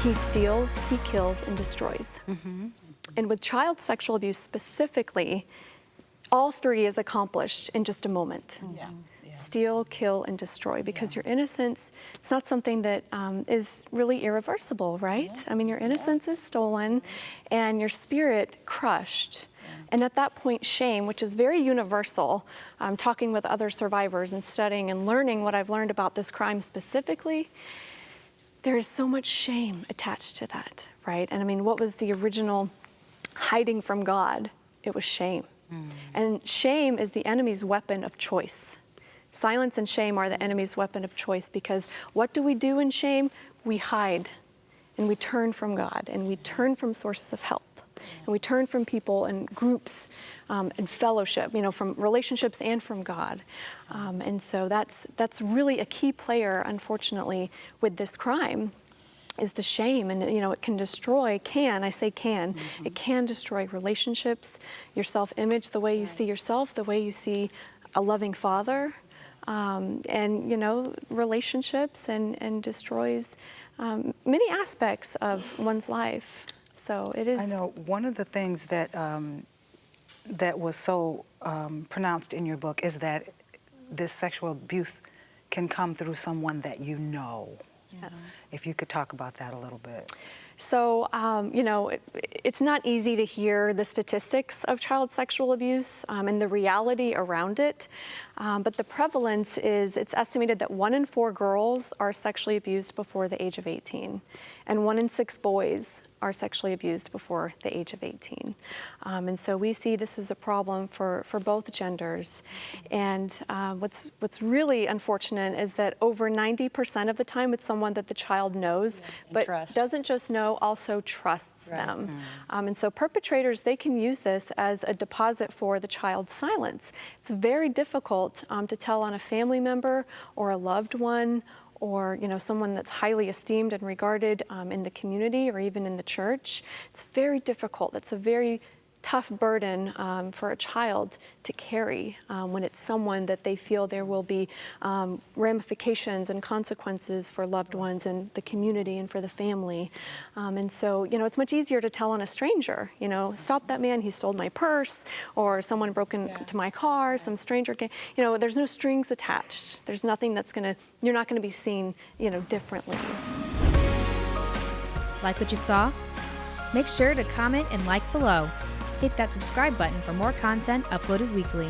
He steals, he kills, and destroys. And with child sexual abuse specifically, all three is accomplished in just a moment. Steal, kill, and destroy, because your innocence, it's not something that is really irreversible, right? I mean, your innocence is stolen and your spirit crushed. And at that point, shame, which is very universal, talking with other survivors and studying and learning what I've learned about this crime specifically, there is so much shame attached to that, right? And I mean, what was the original hiding from God? It was shame. And shame is the enemy's weapon of choice. Silence and shame are the enemy's weapon of choice, because what do we do in shame? We hide, and we turn from God, and we turn from sources of help, and we turn from people and groups and fellowship, you know, from relationships and from God. And so that's really a key player, unfortunately, with this crime, is the shame. And, you know, it can destroy, it can destroy relationships, your self-image, the way you see yourself, the way you see a loving father, and, you know, relationships, and destroys many aspects of one's life. So it is. I know one of the things that that was so pronounced in your book is that this sexual abuse can come through someone that you know. Yes. If you could talk about that a little bit. So, you know, it's not easy to hear the statistics of child sexual abuse and the reality around it, but the prevalence is, it's estimated that 1 in 4 girls are sexually abused before the age of 18, and 1 in 6 boys are sexually abused before the age of 18. And so we see this as a problem for both genders. And what's really unfortunate is that over 90% of the time it's someone that the child knows, but doesn't just know, also trusts them. And so perpetrators, they can use this as a deposit for the child's silence. It's very difficult to tell on a family member or a loved one, or, you know, someone that's highly esteemed and regarded in the community or even in the church. It's very difficult. It's a very tough burden for a child to carry when it's someone that they feel there will be ramifications and consequences for loved ones and the community and for the family. And so, you know, it's much easier to tell on a stranger, you know, stop that man, he stole my purse, or someone broke into my car, some stranger came. You know, there's no strings attached. There's nothing that's gonna, you're not gonna be seen, you know, differently. Like what you saw? Make sure to comment and like below. Hit that subscribe button for more content uploaded weekly.